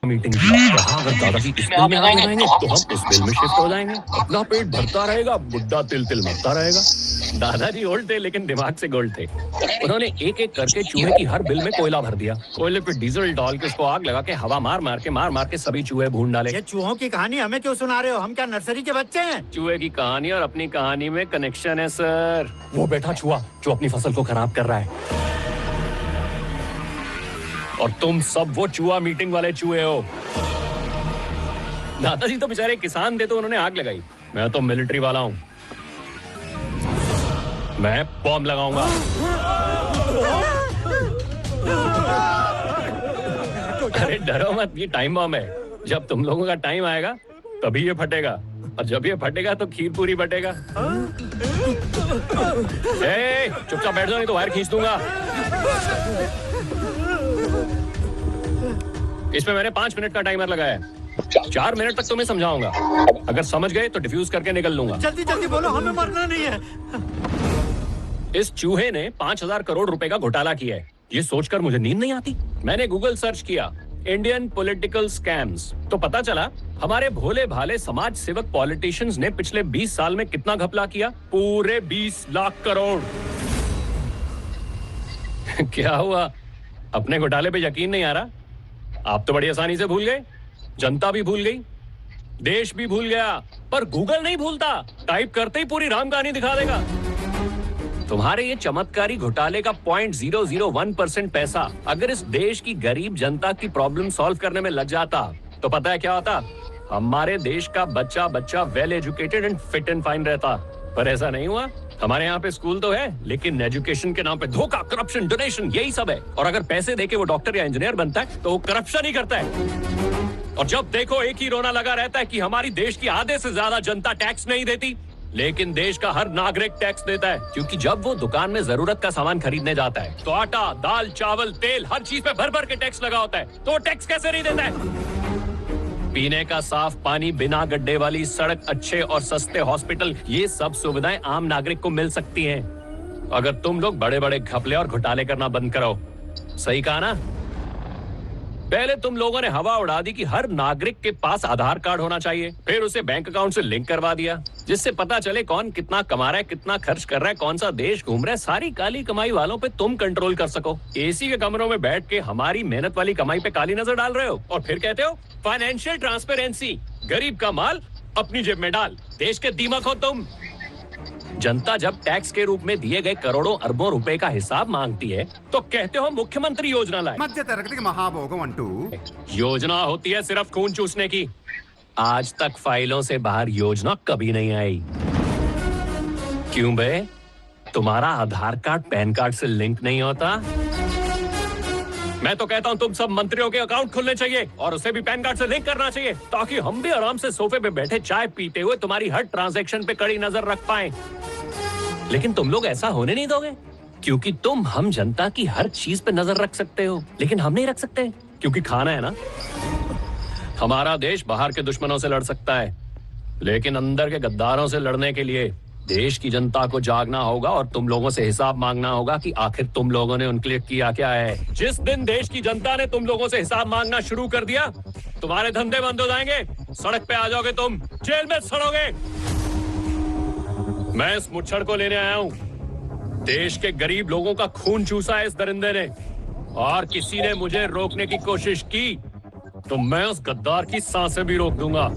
Meeting की। कहा अगर दादाजी इस बिल में आग लगाएंगे तो हम उस बिल में शिफ्ट हो जाएंगे, अपना पेट भरता रहेगा, बुड्ढा तिल तिल मरता रहेगा। दादाजी ओल्ड थे लेकिन दिमाग से गोल्ड थे। उन्होंने एक एक करके चूहे की हर बिल में कोयला भर दिया, कोयले पे डीजल डाल के उसको आग लगा के हवा मार मार के सभी चूहे भून डाले। ये चूहों की कहानी हमें क्यों सुना रहे हो? हम क्या नर्सरी के बच्चे हैं? चूहे की कहानी और अपनी कहानी में कनेक्शन है सर। वो बैठा चूहा जो अपनी फसल को खराब कर रहा है, और तुम सब वो चूहा मीटिंग वाले चूहे हो। दादाजी तो बेचारे किसान थे तो उन्होंने आग लगाई, मैं तो मिलिट्री वाला हूं, मैं बॉम्ब लगाऊंगा। अरे डरो मत, ये टाइम बॉम्ब है। जब तुम लोगों का टाइम आएगा तभी ये फटेगा, और जब ये फटेगा तो खीर पूरी बटेगा। चुपचाप बैठ जाओ नहीं तो वायर खींच दूंगा। इसमें मैंने 5 मिनट का टाइमर लगाया है, 4 मिनट तक तुम्हें समझाऊंगा। अगर समझ गए तो डिफ्यूज करके निकल लूंगा। जल्दी जल्दी बोलो, हमें मरना नहीं है। इस चूहे ने 5,000 करोड़ रुपए का घोटाला किया है। ये सोचकर मुझे नींद नहीं आती। मैंने गूगल सर्च किया इंडियन पॉलिटिकल स्कैम्स, तो पता चला हमारे भोले भाले समाज सेवक पॉलिटिशियंस ने पिछले 20 साल में कितना घपला किया, पूरे 20 लाख करोड़। क्या हुआ, अपने घोटाले पे यकीन नहीं आ रहा? आप तो बड़ी आसानी से भूल गए, जनता भी भूल गई, देश भी भूल गया, पर गूगल नहीं भूलता। टाइप करते ही पूरी राम कहानी दिखा देगा। तुम्हारे ये चमत्कारी घोटाले का 0.001% पैसा अगर इस देश की गरीब जनता की प्रॉब्लम सॉल्व करने में लग जाता तो पता है क्या होता? हमारे देश का बच्चा बच्चा well educated and fit and fine रहता। पर ऐसा नहीं हुआ। हमारे यहाँ पे स्कूल तो है, लेकिन एजुकेशन के नाम पे धोखा, करप्शन, डोनेशन, यही सब है। और अगर पैसे देके वो डॉक्टर या इंजीनियर बनता है तो वो करप्शन ही करता है। और जब देखो एक ही रोना लगा रहता है कि हमारी देश की आधे से ज्यादा जनता टैक्स नहीं देती, लेकिन देश का हर नागरिक टैक्स देता है। क्योंकि जब वो दुकान में जरूरत का सामान खरीदने जाता है तो आटा, दाल, चावल, तेल, हर चीज पे भर भर के टैक्स लगा होता है, तो वो टैक्स कैसे नहीं देता है? पीने का साफ पानी, बिना गड्ढे वाली सड़क, अच्छे और सस्ते हॉस्पिटल, ये सब सुविधाएं आम नागरिक को मिल सकती हैं अगर तुम लोग बड़े बड़े घपले और घोटाले करना बंद करो। सही कहा ना? पहले तुम लोगों ने हवा उड़ा दी कि हर नागरिक के पास आधार कार्ड होना चाहिए, फिर उसे बैंक अकाउंट से लिंक करवा दिया जिससे पता चले कौन कितना कमा रहा है, कितना खर्च कर रहा है, कौन सा देश घूम रहा है। सारी काली कमाई वालों पे तुम कंट्रोल कर सको। एसी के कमरों में बैठ के हमारी मेहनत वाली कमाई पे काली नजर डाल रहे हो और फिर कहते हो फाइनेंशियल ट्रांसपेरेंसी। गरीब का माल अपनी जेब में डाल, देश के दीमक हो तुम। जनता जब टैक्स के रूप में दिए गए करोड़ों अरबों रुपए का हिसाब मांगती है तो कहते हो मुख्यमंत्री योजना लाए। मध्य तरगति महाभोगम अंटू योजना होती है सिर्फ खून चूसने की। आज तक फाइलों से बाहर योजना कभी नहीं आई। क्यों बे? तुम्हारा आधार कार्ड पैन कार्ड से लिंक नहीं होता? मैं तो कहता हूं तुम सब मंत्रियों के अकाउंट खुलने चाहिए और उसे भी पैन कार्ड से लिंक करना चाहिए, ताकि हम भी आराम से सोफे पे बैठे चाय पीते हुए तुम्हारी हर ट्रांजैक्शन पे कड़ी नजर रख पाएं। लेकिन तुम लोग ऐसा होने नहीं दोगे, क्योंकि तुम हम जनता की हर चीज पे नजर रख सकते हो, लेकिन हम नहीं रख सकते क्योंकि खाना है ना। हमारा देश बाहर के दुश्मनों से लड़ सकता है, लेकिन अंदर के गद्दारों से लड़ने के लिए देश की जनता को जागना होगा और तुम लोगों से हिसाब मांगना होगा कि आखिर तुम लोगों ने उनके लिए किया क्या है। जिस दिन देश की जनता ने तुम लोगों से हिसाब मांगना शुरू कर दिया, तुम्हारे धंधे बंद हो जाएंगे, सड़क पे आ जाओगे तुम, जेल में सड़ोगे। मैं इस मुच्छड़ को लेने आया हूँ। देश के गरीब लोगों का खून चूसा है इस दरिंदे ने, और किसी ने मुझे रोकने की कोशिश की तो मैं उस गद्दार की सांसें भी रोक दूंगा।